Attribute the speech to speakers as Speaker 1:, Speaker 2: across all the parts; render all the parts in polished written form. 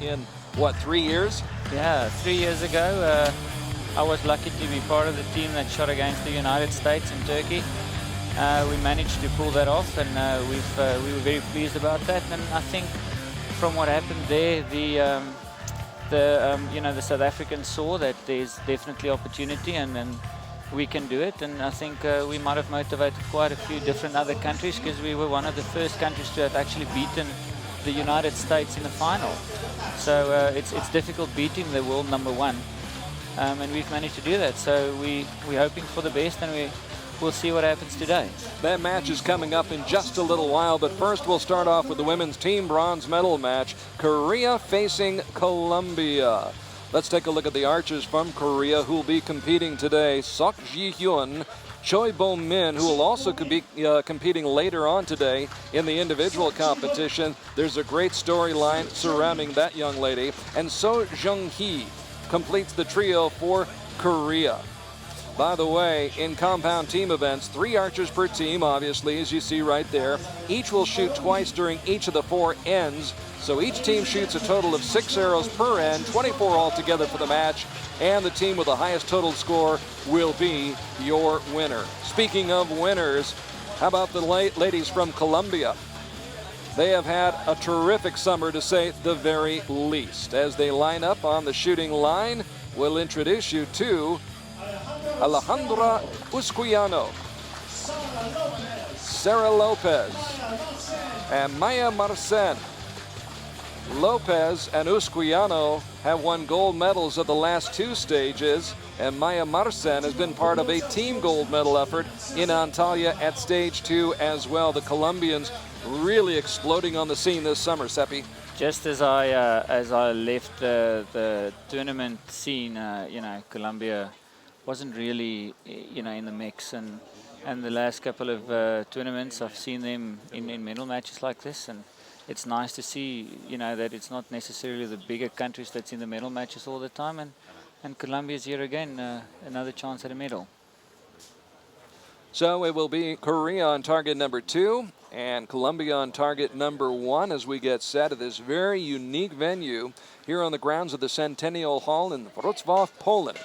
Speaker 1: medal in, what, 3 years?
Speaker 2: Yeah, 3 years ago, I was lucky to be part of the team that shot against the United States and Turkey. We managed to pull that off, and we were very pleased about that. And I think from what happened there, the South Africans saw that there's definitely opportunity, and we can do it. And I think we might have motivated quite a few different other countries, because we were one of the first countries to have actually beaten the United States in the final. So it's difficult beating the world #1, and we've managed to do that. So we're hoping for the best, and we'll see what happens today.
Speaker 1: That match is coming up in just a little while, but first we'll start off with the women's team bronze medal match. Korea facing Colombia. Let's take a look at the archers from Korea who will be competing today. Sok Ji-hyun, Choi Bo-min, who will also be competing later on today in the individual competition. There's a great storyline surrounding that young lady. And So Jung-hee completes the trio for Korea. By the way, in compound team events, 3 archers per team, obviously, as you see right there. Each will shoot twice during each of the 4 ends. So each team shoots a total of 6 arrows per end, 24 altogether for the match. And the team with the highest total score will be your winner. Speaking of winners, how about the ladies from Colombia? They have had a terrific summer, to say the very least. As they line up on the shooting line, we'll introduce you to Alejandra Usquiano, Sarah Lopez, and Maya Marcen. Lopez and Usquiano have won gold medals at the last 2 stages, and Maya Marcen has been part of a team gold medal effort in Antalya at stage 2 as well. The Colombians really exploding on the scene this summer, Seppi.
Speaker 2: Just as I left the tournament scene, Colombia wasn't really, in the mix, and the last couple of tournaments I've seen them in medal matches like this, and it's nice to see, that it's not necessarily the bigger countries that's in the medal matches all the time, and Colombia's here again, another chance at a medal.
Speaker 1: So it will be Korea on target #2 and Colombia on target #1 as we get set at this very unique venue here on the grounds of the Centennial Hall in Wroclaw, Poland,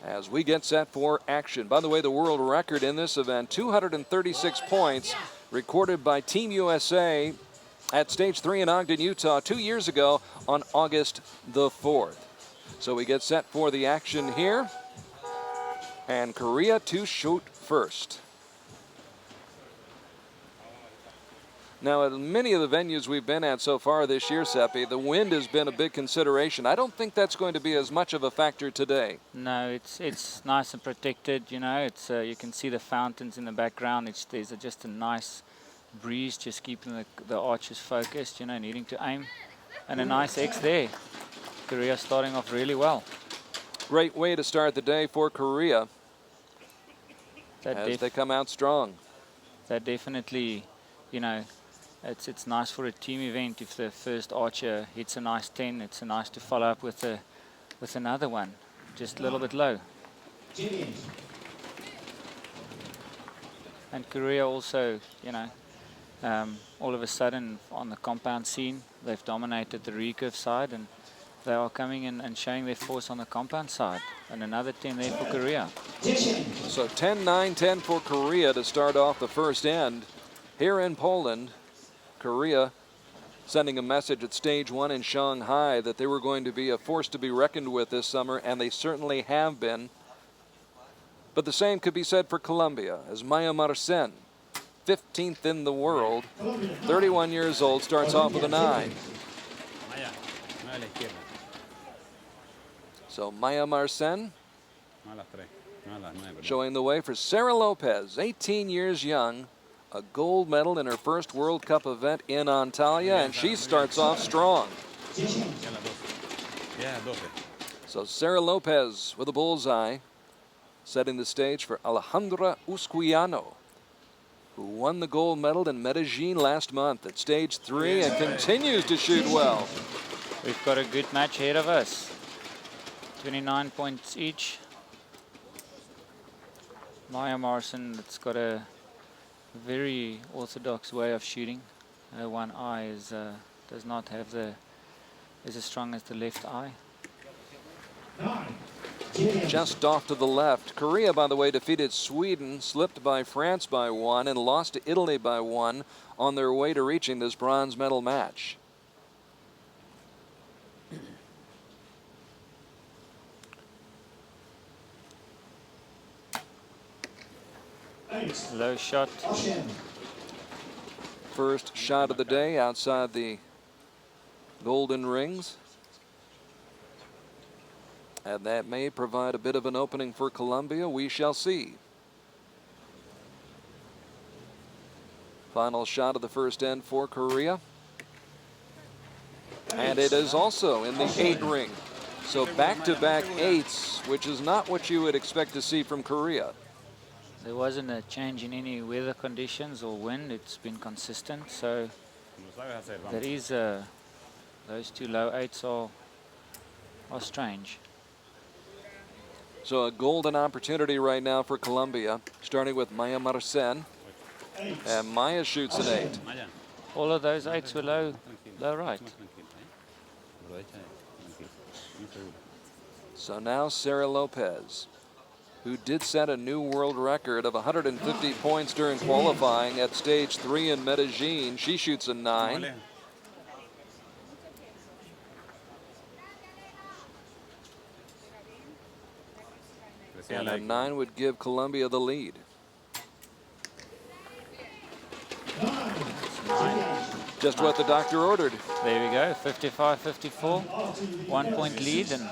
Speaker 1: as we get set for action. By the way, the world record in this event, 236 points, recorded by Team USA at stage 3 in Ogden, Utah, 2 years ago on August the 4th. So we get set for the action here, and Korea to shoot first. Now, at many of the venues we've been at so far this year, Seppi, the wind has been a big consideration. I don't think that's going to be as much of a factor today.
Speaker 2: No, it's nice and protected. It's you can see the fountains in the background. There's just a nice breeze, just keeping the archers focused. Needing to aim, and a nice X there. Korea starting off really well.
Speaker 1: Great way to start the day for Korea as they come out strong.
Speaker 2: That definitely, it's nice for a team event if the first archer hits a nice 10. It's nice to follow up with another one, just a little bit low. And Korea also, all of a sudden on the compound scene, they've dominated the recurve side, and they are coming in and showing their force on the compound side. And another 10 there for Korea.
Speaker 1: So 10-9-10 for Korea to start off the first end here in Poland. Korea sending a message at stage 1 in Shanghai that they were going to be a force to be reckoned with this summer, and they certainly have been. But the same could be said for Colombia, as Maya Marcen, 15th in the world, 31 years old, starts off with a 9. So Maya Marcen showing the way for Sarah Lopez, 18 years young, a gold medal in her first World Cup event in Antalya, and she starts off strong. So Sarah Lopez with a bullseye, setting the stage for Alejandra Usquiano, who won the gold medal in Medellin last month at stage 3 and continues to shoot well.
Speaker 2: We've got a good match ahead of us. 29 points each. Maya Marcen, that's got a very orthodox way of shooting. One eye does not have the is as strong as the left eye.
Speaker 1: Just off to the left. Korea, by the way, defeated Sweden, slipped by France by 1, and lost to Italy by 1 on their way to reaching this bronze medal match.
Speaker 2: Low shot.
Speaker 1: First shot of the day outside the golden rings. And that may provide a bit of an opening for Colombia. We shall see. Final shot of the first end for Korea. And it is also in the 8 ring. So back-to-back 8s, which is not what you would expect to see from Korea.
Speaker 2: There wasn't a change in any weather conditions or wind. It's been consistent. So there is those 2 low 8s are strange.
Speaker 1: So a golden opportunity right now for Colombia, starting with Maya Marcen. And Maya shoots an 8.
Speaker 2: All of those 8s were low right.
Speaker 1: So now Sarah Lopez, who did set a new world record of 150 points during qualifying at stage 3 in Medellin. She shoots a 9. And a 9 would give Colombia the lead. Just what the doctor ordered.
Speaker 2: There we go, 55-54, 1 point lead, and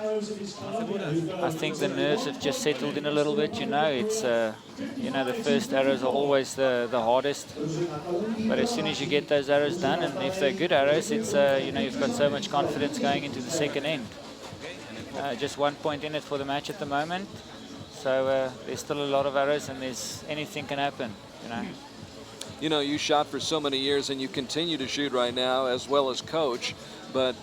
Speaker 2: I think the nerves have just settled in a little bit. You know, it's you know, the first arrows are always the hardest, but as soon as you get those arrows done, and if they're good arrows, it's you know, you've got so much confidence going into the second end. Just 1 point in it for the match at the moment, so there's still a lot of arrows, and anything can happen. You know.
Speaker 1: You know, you shot for so many years and you continue to shoot right now as well as coach, but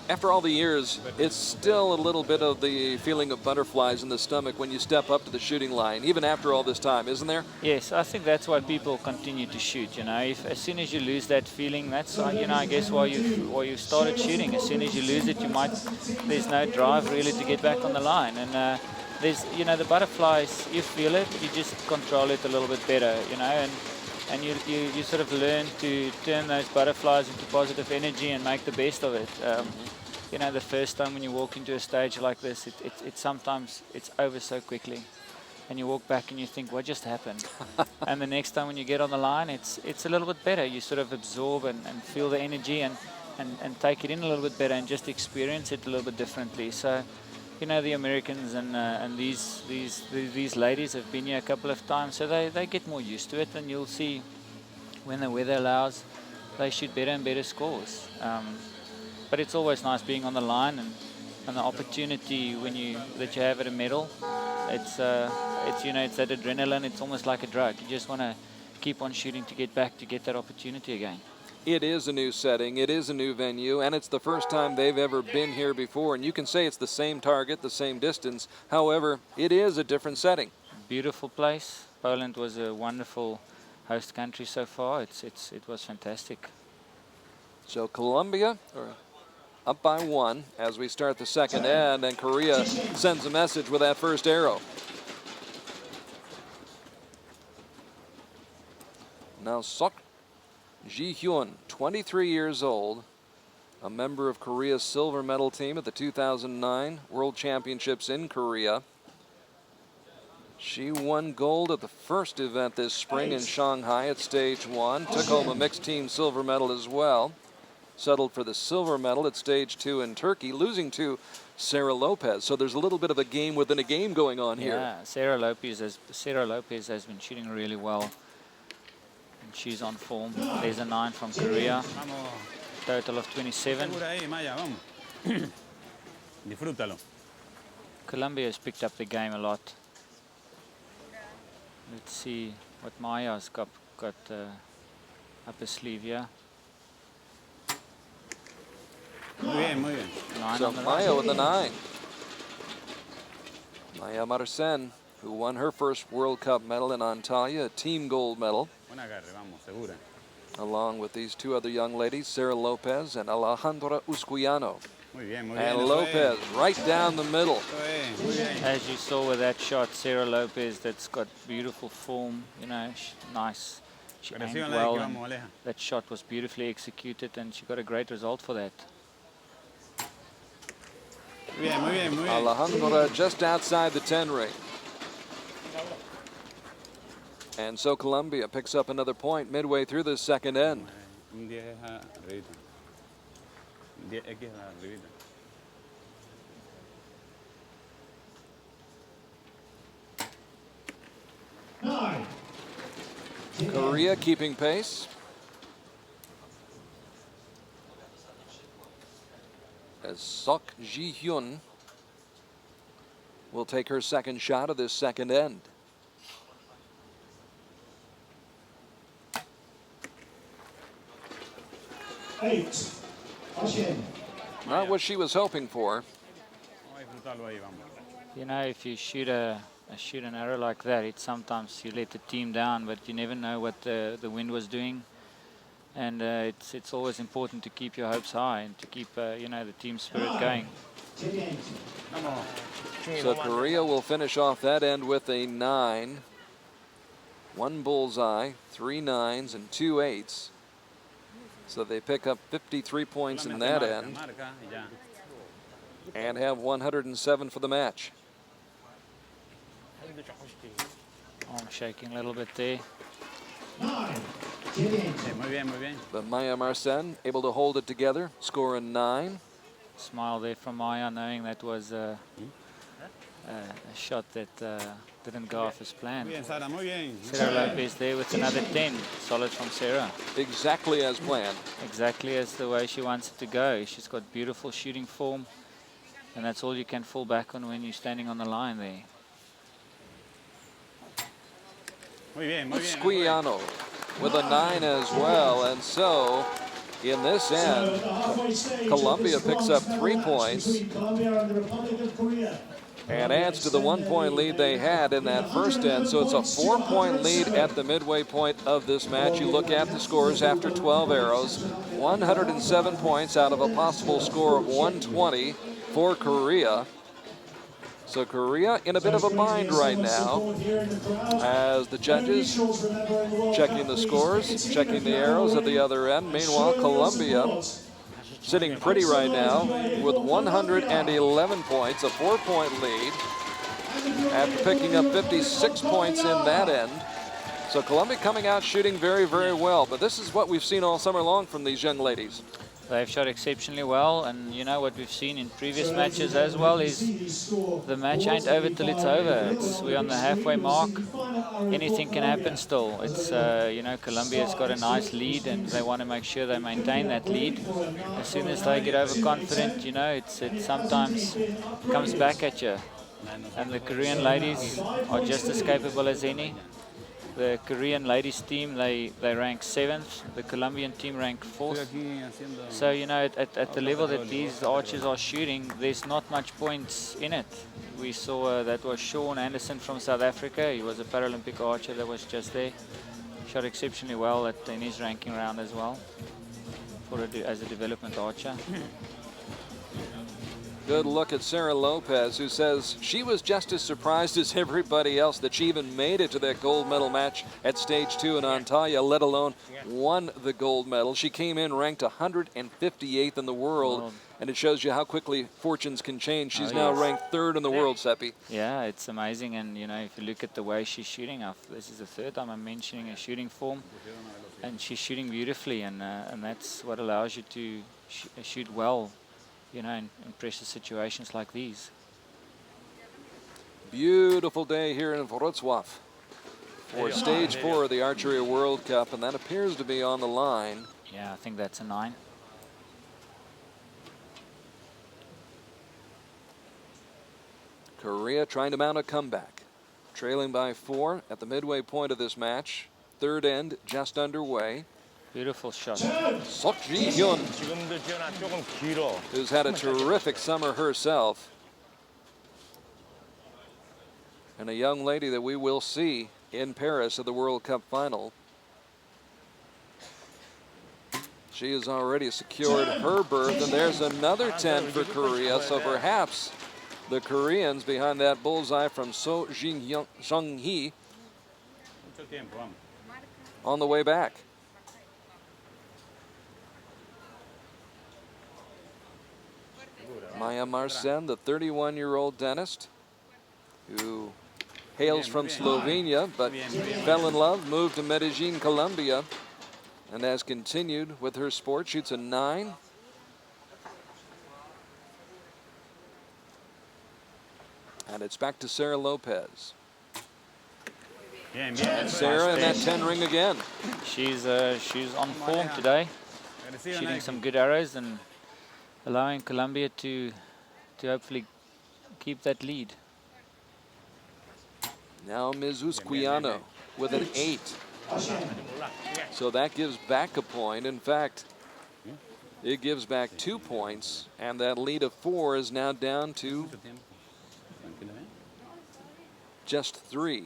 Speaker 1: after all the years, it's still a little bit of the feeling of butterflies in the stomach when you step up to the shooting line, even after all this time, isn't there?
Speaker 2: Yes, I think that's why people continue to shoot. You know, as soon as you lose that feeling, that's you know, I guess why you started shooting. As soon as you lose it, there's no drive really to get back on the line, and there's, you know, the butterflies, you feel it, you just control it a little bit better, you know, and you sort of learn to turn those butterflies into positive energy and make the best of it. You know, the first time when you walk into a stage like this, it sometimes it's over so quickly, and you walk back and you think, what just happened? And the next time when you get on the line, it's a little bit better. You sort of absorb and feel the energy and take it in a little bit better and just experience it a little bit differently. So, you know, the Americans and these ladies have been here a couple of times, so they get more used to it, and you'll see when the weather allows, they shoot better and better scores. But it's always nice being on the line and the opportunity that you have at a medal. It's you know, it's that adrenaline. It's almost like a drug. You just want to keep on shooting to get that opportunity again.
Speaker 1: It is a new setting, it is a new venue, and it's the first time they've ever been here before. And you can say it's the same target, the same distance. However, it is a different setting.
Speaker 2: Beautiful place. Poland was a wonderful host country so far. It was fantastic.
Speaker 1: So Colombia up by 1 as we start the second end, and Korea sends a message with that first arrow. Now Sok Ji-hyun, 23 years old, a member of Korea's silver medal team at the 2009 World Championships in Korea. She won gold at the first event this spring in Shanghai at stage 1, took home a mixed team silver medal as well, settled for the silver medal at stage 2 in Turkey, losing to Sarah Lopez. So there's a little bit of a game within a game going on here.
Speaker 2: Yeah, Sarah Lopez has been shooting really well. She's on form. There's a 9 from Korea. Total of 27. Colombia has picked up the game a lot. Let's see what Maya's got up her sleeve here.
Speaker 1: So Maya with the 9. Maya Marcen, who won her first World Cup medal in Antalya, a team gold medal. along with these two other young ladies, Sarah Lopez and Alejandra Usquiano.
Speaker 3: Muy bien, muy
Speaker 1: And
Speaker 3: bien.
Speaker 1: Lopez right down the middle.
Speaker 3: Muy bien.
Speaker 2: As you saw with that shot, Sarah Lopez, that's got beautiful form, you know, nice. She
Speaker 3: Pero
Speaker 2: aimed
Speaker 3: sigan la
Speaker 2: well,
Speaker 3: que
Speaker 2: and
Speaker 3: vamos, Aleja.
Speaker 2: that shot was beautifully executed, and she got a great result for that.
Speaker 3: Muy bien, muy bien, muy bien.
Speaker 1: Alejandra just outside the 10 ring. And so Colombia picks up another point midway through the second end.
Speaker 3: Un 10 es arribita. 10X es arribita.
Speaker 1: Korea keeping pace. As Sok Ji-hyun will take her second shot of this second end. Not what she was hoping for.
Speaker 3: Vamos a disfrutarlo ahí, vamos.
Speaker 2: You know, if you shoot an arrow like that, it's sometimes you let the team down, but you never know what the wind was doing. And it's always important to keep your hopes high and to keep you know, the team spirit going.
Speaker 1: So Korea will finish off that end with a 9. 1 bullseye, 3 9s, and 2 8s. So they pick up 53 points in that end
Speaker 3: Marca y ya.
Speaker 1: and have 107 for the match.
Speaker 2: I'm shaking a little bit there.
Speaker 3: Sí, muy bien, muy bien.
Speaker 1: But Maya Marcen able to hold it together, score a 9.
Speaker 2: Smile there from Maya, knowing that was a shot that didn't go off as planned.
Speaker 3: Muy bien, Sara, muy bien.
Speaker 2: Sarah Lopez there with another 10. Solid from Sarah.
Speaker 1: Exactly as planned.
Speaker 2: Exactly as the way she wants it to go. She's got beautiful shooting form, and that's all you can fall back on when you're standing on the line there.
Speaker 3: Muy bien, muy bien.
Speaker 1: Squiano with a 9 as well. And so in this end, Colombia picks up 3 points and adds to the 1-point lead they had in that first end. So it's a 4-point lead at the midway point of this match. You look at the scores after 12 arrows, 107 points out of a possible score of 120 for Korea. So Korea in a bit of a bind right now as the judges checking the scores, checking the arrows at the other end. Meanwhile, Colombia sitting pretty right now with 111 points, a 4-point lead after picking up 56 points in that end. So Colombia coming out shooting very, very well. But this is what we've seen all summer long from these young ladies.
Speaker 2: They've shot exceptionally well, and you know what we've seen in previous matches as well is the match ain't over till it's over. We're on the halfway mark. Anything can happen still. It's you know, Colombia's got a nice lead, and they want to make sure they maintain that lead. As soon as they get overconfident, you know, it sometimes comes back at you. And the Korean ladies are just as capable as any. The Korean ladies team, they rank 7th. The Colombian team rank 4th. So, you know, at the level that these archers are shooting, there's not much points in it. We saw that was Sean Anderson from South Africa. He was a Paralympic archer that was just there. Shot exceptionally well in his ranking round as well as a development archer.
Speaker 1: Good look at Sarah Lopez, who says she was just as surprised as everybody else that she even made it to that gold medal match at stage 2 in Antalya, let alone won the gold medal. She came in ranked 158th in the world, and it shows you how quickly fortunes can change. She's now ranked 3rd in the world, Seppi.
Speaker 2: Yeah, it's amazing, and you know, if you look at the way she's shooting, this is the 3rd time I'm mentioning her shooting form, and she's shooting beautifully, and that's what allows you to shoot well, you know, in pressure situations like these.
Speaker 1: Beautiful day here in Wroclaw for stage 4 of the Archery World Cup, and that appears to be on the line.
Speaker 2: Yeah, I think that's a 9.
Speaker 1: Korea trying to mount a comeback, trailing by 4 at the midway point of this match. 3rd end just underway.
Speaker 2: Beautiful shot.
Speaker 1: Sok Ji-hyun, who's had a terrific summer herself, and a young lady that we will see in Paris at the World Cup final. She has already secured her berth, and there's another 10 for Korea. So perhaps the Koreans behind that bullseye from So Jung-hee
Speaker 3: Mucho tiempo, vamos.
Speaker 1: on the way back. Maya Marcen, the 31-year-old dentist who hails from Slovenia but fell in love, moved to Medellin, Colombia, and has continued with her sport. Shoots a 9. And it's back to Sarah Lopez.
Speaker 3: Bien, bien.
Speaker 1: Sarah in that 10 ring again.
Speaker 2: She's on form today, shooting some good arrows and allowing Colombia to hopefully keep that lead.
Speaker 1: Now Ms. Usquiano with an 8. So that gives back a point. In fact, it gives back 2 points, and that lead of 4 is now down to
Speaker 3: Mucho tiempo. Tranquilamente.
Speaker 1: just 3.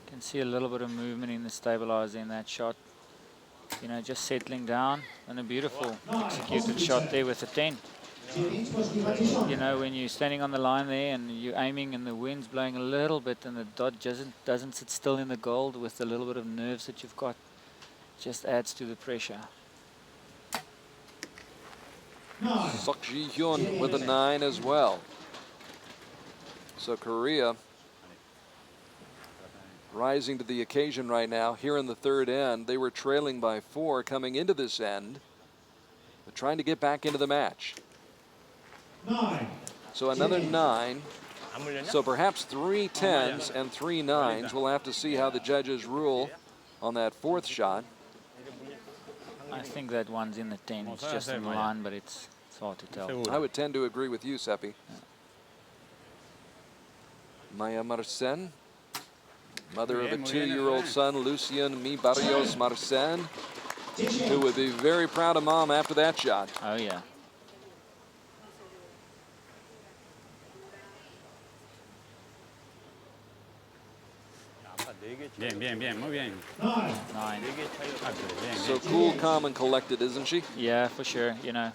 Speaker 2: Can see a little bit of movement in the stabilizer in that shot. You know, just settling down, and a beautiful executed shot there with a 10. You know, when you're standing on the line there and you're aiming and the wind's blowing a little bit and the dot doesn't sit still in the gold with the little bit of nerves that you've got, just adds to the pressure.
Speaker 1: Sok Ji-hyun with a 9 as well. So Korea rising to the occasion right now. Here in the third end, they were trailing by 4 coming into this end, but trying to get back into the match.
Speaker 4: 9.
Speaker 1: So another 9. So perhaps 3 10s and 3 9s. We'll have to see how the judges rule on that 4th shot.
Speaker 2: I think that one's in the 10. It's just in line, but it's hard to tell.
Speaker 1: I would tend to agree with you, Seppi. Maya Marcen, mother of a 2-year-old son, Lucien Mi Barrios Marcen, who would be very proud of mom after that shot.
Speaker 2: Oh yeah.
Speaker 3: Bien, bien, bien, muy bien.
Speaker 4: 9.
Speaker 2: 9.
Speaker 3: Bien,
Speaker 1: So
Speaker 3: bien.
Speaker 1: cool, calm, and collected, isn't she?
Speaker 2: Yeah, for sure. You know,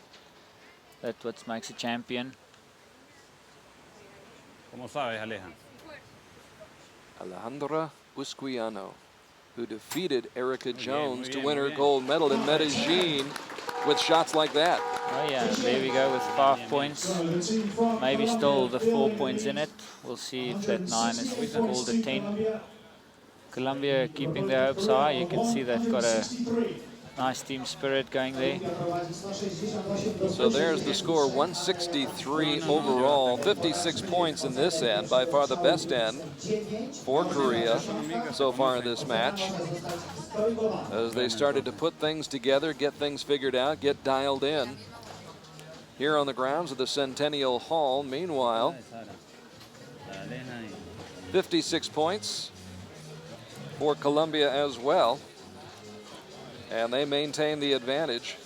Speaker 2: that's what makes a champion.
Speaker 3: ¿Cómo sabes, Aleja?
Speaker 1: Alejandra Usquiano, who defeated Erica
Speaker 3: bien,
Speaker 1: Jones
Speaker 3: muy
Speaker 1: to
Speaker 3: bien,
Speaker 1: win
Speaker 3: muy
Speaker 1: her
Speaker 3: bien.
Speaker 1: gold medal in Medellin with shots like that.
Speaker 2: Oh yeah, there we go with 5 points. Maybe still the 4 points in it. We'll see if that 9 is called a 10. Colombia keeping their hopes high. You can see they've got a nice team spirit going there.
Speaker 1: So there's the score, 163 overall, 56 points in this end, by far the best end for Korea so far in this match. As they started to put things together, get things figured out, get dialed in. Here on the grounds of the Centennial Hall, meanwhile, 56 points for Colombia as well. And they maintain the advantage.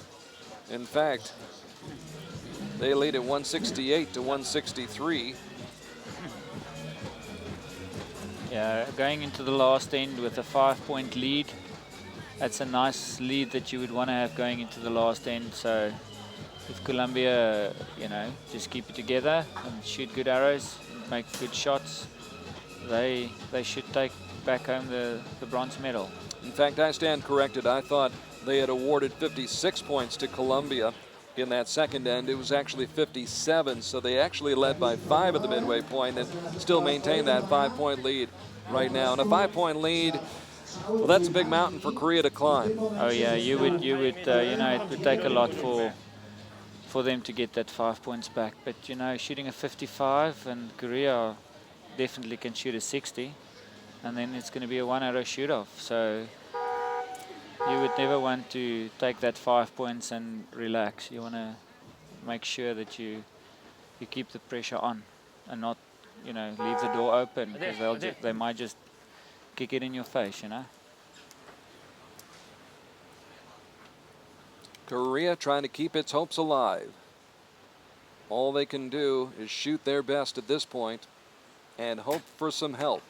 Speaker 1: In fact, they lead at 168 to 163.
Speaker 2: Yeah, going into the last end with a 5-point lead. That's a nice lead that you would want to have going into the last end. So if Colombia, you know, just keep it together and shoot good arrows, make good shots, they should take back home the bronze medal.
Speaker 1: In fact, I stand corrected. I thought they had awarded 56 points to Colombia in that second end. It was actually 57, so they actually led by 5 at the midway point and still maintain that 5-point lead right now. And a 5-point lead, well, that's a big mountain for Korea to climb.
Speaker 2: Oh yeah, you would, you know, it would take a lot for them to get that 5 points back. But you know, shooting a 55, and Korea definitely can shoot a 60, and then it's going to be a 1-arrow shoot-off. So you would never want to take that 5 points and relax. You want to make sure that you keep the pressure on and not, you know, leave the door open, because they might just kick it in your face, you know.
Speaker 1: Korea trying to keep its hopes alive. All they can do is shoot their best at this point and hope for some help.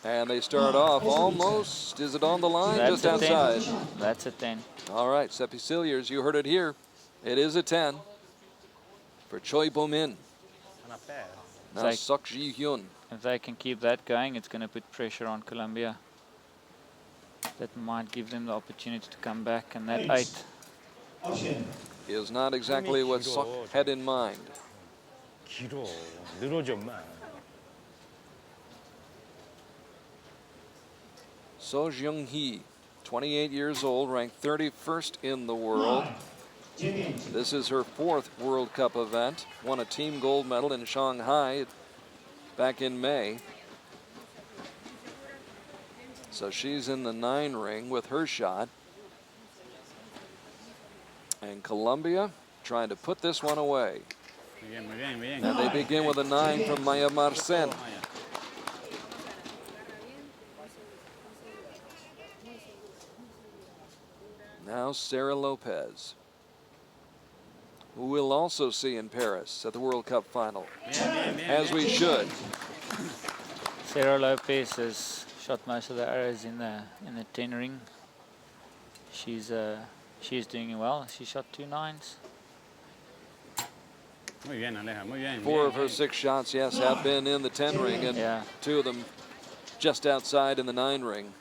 Speaker 1: And they start off almost, is it on the line?
Speaker 2: That's
Speaker 1: Just
Speaker 2: a 10.
Speaker 1: outside.
Speaker 2: That's a 10.
Speaker 1: All right, Seppi Cilliers, you heard it here. It is a 10 for Choi Bo-min. Now
Speaker 2: Like-
Speaker 1: Sok Ji-hyun.
Speaker 2: If they can keep that going, it's going to put pressure on Colombia. That might give them the opportunity to come back. And that 8.
Speaker 4: Option.
Speaker 1: Is not exactly what Sok had in mind.
Speaker 3: 길어. 늘어져 마.
Speaker 1: So Jung-hee, 28 years old, ranked 31st in the world. This is her 4th World Cup event. Won a team gold medal in Shanghai back in May. So she's in the 9 ring with her shot. And Colombia trying to put this one away.
Speaker 3: Muy bien, muy bien, muy bien.
Speaker 1: And they begin with a 9 from Maya Marcen. Now Sarah Lopez, who we'll also see in Paris at the World Cup final, as we should.
Speaker 2: Sarah Lopez has shot most of the arrows in the 10 ring. She's doing well. She shot 2 9s.
Speaker 3: Muy bien, Aleja, muy bien.
Speaker 1: 4 of her 6 shots, yes, have been in the 10 ring, and
Speaker 2: Yeah.
Speaker 1: 2 of them just outside in the 9 ring.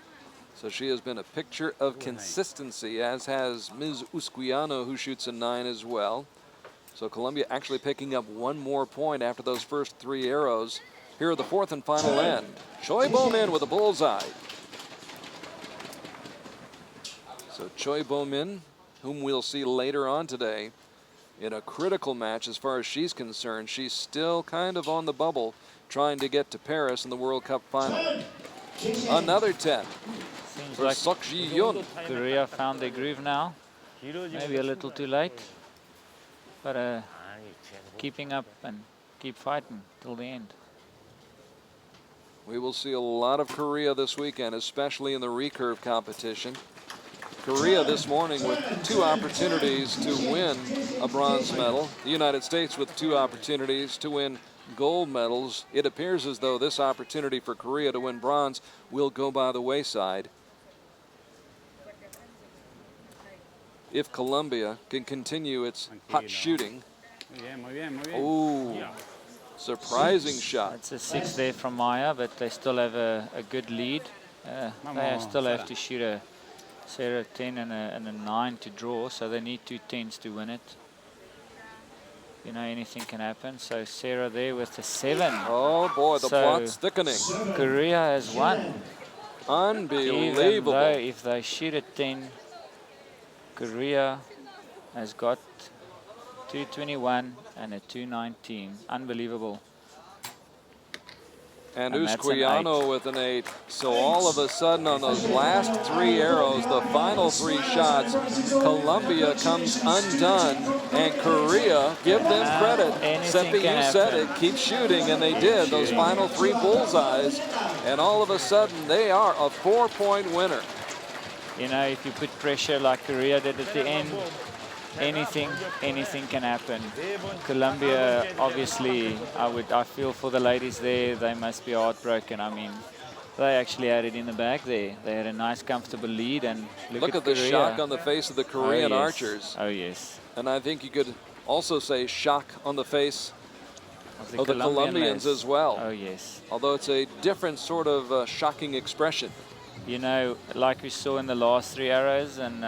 Speaker 1: So she has been a picture of consistency, as has Ms. Usquiano, who shoots a 9 as well. So Colombia actually picking up 1 more point after those first 3 arrows. Here are the 4th and final end. Choi Bo-min with a bullseye. So Choi Bo-min, whom we'll see later on today, in a critical match as far as she's concerned. She's still kind of on the bubble, trying to get to Paris in the World Cup final. Another 10
Speaker 2: Seems
Speaker 1: for
Speaker 2: like
Speaker 1: Sok Ji-hyun.
Speaker 2: Korea found their groove now. Maybe a little too late. But keeping up and keep fighting till the end.
Speaker 1: We will see a lot of Korea this weekend, especially in the recurve competition. Korea this morning with 2 opportunities to win a bronze medal. The United States with 2 opportunities to win gold medals. It appears as though this opportunity for Korea to win bronze will go by the wayside if Colombia can continue its hot shooting.
Speaker 3: Muy bien, muy bien, muy bien.
Speaker 1: Ooh, surprising shot.
Speaker 2: It's a 6 there from Maya, but they still have a good lead. They still have to shoot a Sarah 10 and a 9 to draw, so they need 2 10s to win it. You know, anything can happen. So Sarah there with a 7.
Speaker 1: Oh boy, the
Speaker 2: So-
Speaker 1: plot's thickening.
Speaker 2: Korea has won. Even
Speaker 1: Unbelievable.
Speaker 2: though if they shoot a 10, Korea has got 221 and a 219. Unbelievable.
Speaker 1: And
Speaker 2: And that's an
Speaker 1: Usquiano with an 8. So all of a sudden on those last 3 arrows, the final 3 shots, Colombia comes undone, and Korea, give them credit.
Speaker 2: Anything
Speaker 1: Seppi, you
Speaker 2: can
Speaker 1: said
Speaker 2: happen.
Speaker 1: it, keep shooting, and they did. Those final 3 bullseyes, and all of a sudden they are a 4-point winner.
Speaker 2: You know, if you put pressure like Korea did at the end, anything can happen. Colombia, obviously, I feel for the ladies there. They must be heartbroken. I mean, they actually had it in the bag there. They had a nice, comfortable lead, and
Speaker 1: Look at the
Speaker 2: Korea.
Speaker 1: shock on the face of the Korean
Speaker 2: Oh, yes.
Speaker 1: archers.
Speaker 2: Oh yes,
Speaker 1: And I think you could also say shock on the face
Speaker 2: of
Speaker 1: of the Colombians
Speaker 2: lads.
Speaker 1: as well.
Speaker 2: Oh yes.
Speaker 1: Although it's a different sort of shocking expression.
Speaker 2: You know, like we saw in the last 3 arrows, and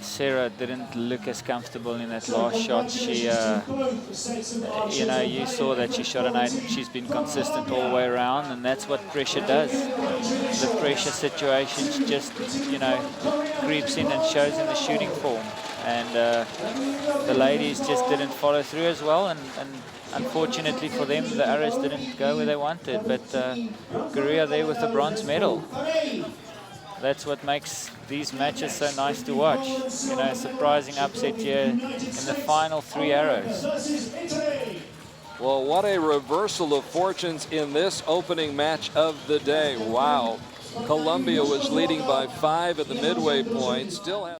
Speaker 2: Sarah didn't look as comfortable in that last shot. She, you know, you saw that she shot an 8. She's been consistent all the way around, and that's what pressure does. The pressure situation just, you know, creeps in and shows in the shooting form. And the ladies just didn't follow through as well, and unfortunately for them, the arrows didn't go where they wanted. But Korea there with the bronze medal. That's what makes these matches so nice to watch. You know, surprising upset here in the final 3 arrows.
Speaker 1: Well, what a reversal of fortunes in this opening match of the day. Wow. Colombia was leading by 5 at the midway point. Still